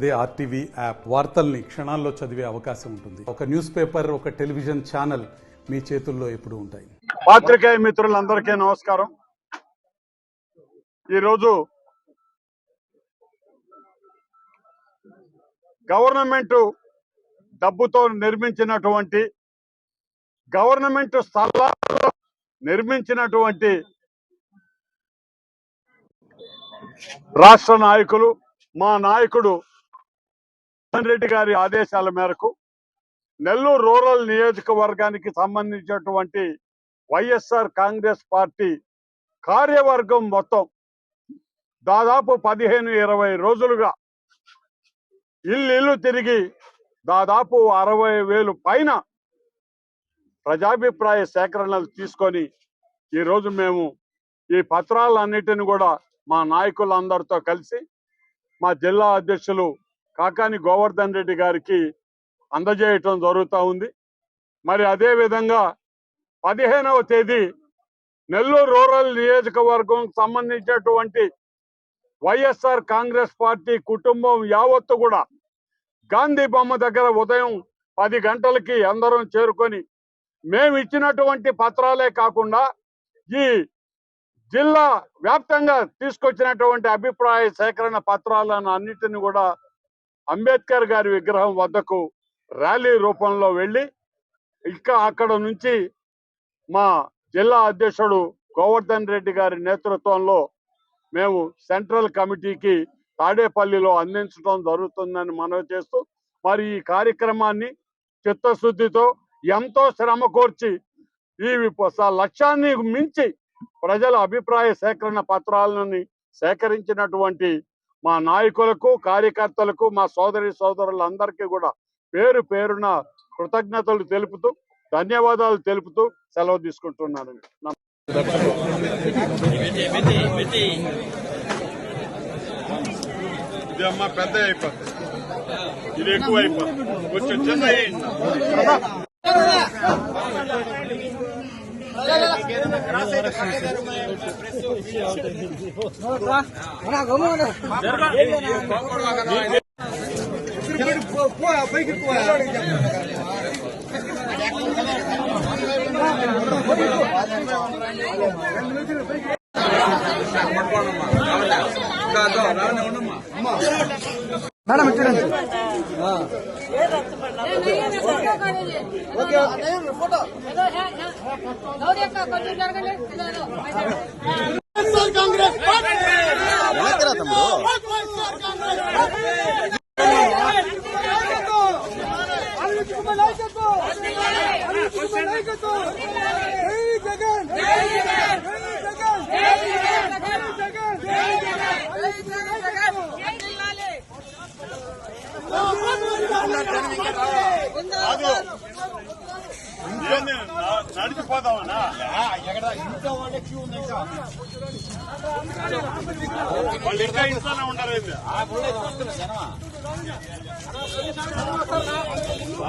అదే RTV app వార్తల్ని క్షణాల్లో చదివే అవకాశం ఉంటుంది. ఒక న్యూస్ పేపర్, ఒక టెలివిజన్ ఛానల్ మీ చేతుల్లో ఎప్పుడూ ఉంటాయి. పాత్రికేయ మిత్రులందరికీ నమస్కారం. ఈరోజు గవర్నమెంట్ డబ్బుతో నిర్మించినటువంటి గవర్నమెంట్ స్థలాల్లో నిర్మించినటువంటి రాష్ట్ర నాయకులు, మా నాయకుడు రెడ్డి గారి ఆదేశాల మేరకు నెల్లూరు రూరల్ నియోజకవర్గానికి సంబంధించినటువంటి వైఎస్ఆర్ కాంగ్రెస్ పార్టీ కార్యవర్గం మొత్తం దాదాపు 15-20 రోజులుగా ఇల్లు తిరిగి దాదాపు 60,000 పైన ప్రజాభిప్రాయ సేకరణలు తీసుకొని ఈరోజు మేము ఈ పత్రాలన్నిటిని కూడా మా నాయకులందరితో కలిసి మా జిల్లా అధ్యక్షులు కాకాని గోవర్ధన్ రెడ్డి గారికి అందజేయటం జరుగుతూ ఉంది. మరి అదేవిధంగా 15వ తేదీ నెల్లూరు రూరల్ నియోజకవర్గం సంబంధించినటువంటి వైఎస్ఆర్ కాంగ్రెస్ పార్టీ కుటుంబం యావత్తు కూడా గాంధీ బొమ్మ దగ్గర ఉదయం 10 గంటలకి అందరం చేరుకొని మేము ఇచ్చినటువంటి పత్రాలే కాకుండా ఈ జిల్లా వ్యాప్తంగా తీసుకొచ్చినటువంటి అభిప్రాయ సేకరణ పత్రాలను అన్నిటిని కూడా అంబేద్కర్ గారి విగ్రహం వద్దకు ర్యాలీ రూపంలో వెళ్ళి అక్కడ నుంచి మా జిల్లా అధ్యక్షుడు గోవర్ధన్ రెడ్డి గారి నేతృత్వంలో మేము సెంట్రల్ కమిటీకి తాడేపల్లిలో అందించడం జరుగుతుందని మనవి చేస్తూ, మరి ఈ కార్యక్రమాన్ని చిత్తశుద్ధితో ఎంతో శ్రమ కోర్చి ఈ లక్ష్యాన్ని మించి ప్రజల అభిప్రాయ సేకరణ పత్రాలను సేకరించినటువంటి మా నాయకులకు, కార్యకర్తలకు, మా సోదరులందరికీ కూడా పేరు పేరున కృతజ్ఞతలు తెలుపుతూ, ధన్యవాదాలు తెలుపుతూ సెలవు తీసుకుంటున్నాను. ఇది అమ్మ పెద్ద అయిపోతుంది, ఇది ఎక్కువ అయిపోతుంది, కొంచెం చిన్న నడిచిపోతామన్నా ఇంట్లో వాళ్ళే క్యూ ఉంది, వాళ్ళు ఇంకా ఇంట్లోనే ఉంటారు.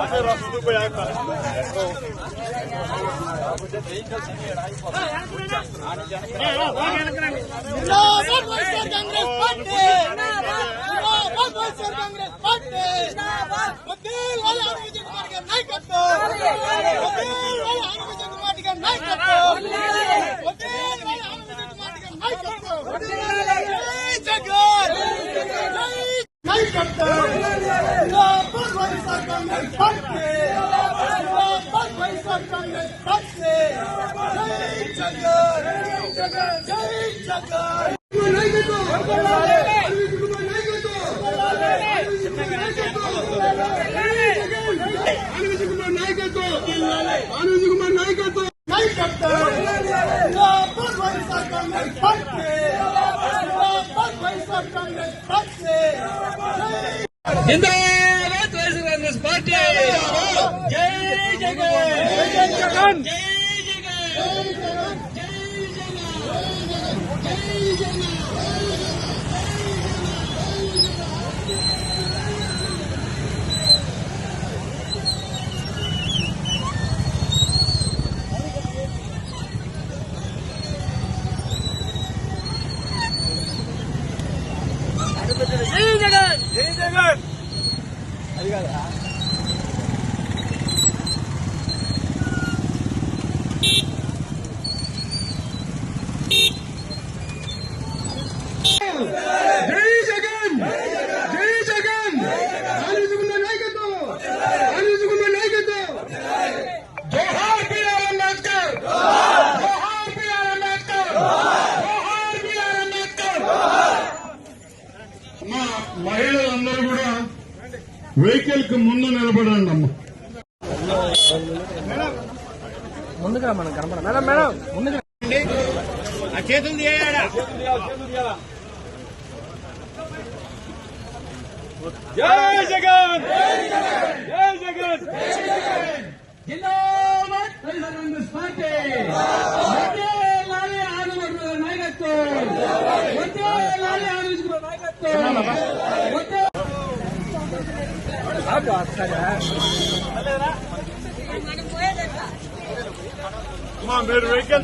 అదే రస్తు పోయి ఆగుతారు. జై జగన్. జై జగన్ జై జగన్ ఆలోచుకున్న నాయకత్వం ఆలోచుకున్న నాయకత్వం జోహార్ బిఆర్ అంబేద్కర్ జోహార్ బిఆర్ అంబేద్కర్ జోహార్ బిఆర్ అంబేద్కర్ మా మహిళలందరూ కూడా వెహికల్ కి ముందు నిలబడండి అమ్మ ముందుగా మనం కనపడ మేడం మేడం ముందుగా ఆ చేతులు తీయాడా జై జగన్ జై జగన్ జిందాబాద్ కాంగ్రెస్ పార్టీ వందే లాలి ఆదివాసుల నాయకత్వం వందే లాలి ఆదివాసుల నాయకత్వం వందే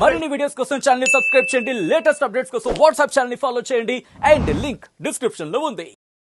మరిన్ని వీడియోస్ కోసం ఛానల్ ని సబ్స్క్రైబ్ చేయండి, లేటెస్ట్ అప్డేట్స్ కోసం వాట్సాప్ ఛానల్ ని ఫాలో చేయండి అండ్ లింక్ డిస్క్రిప్షన్ లో ఉంది.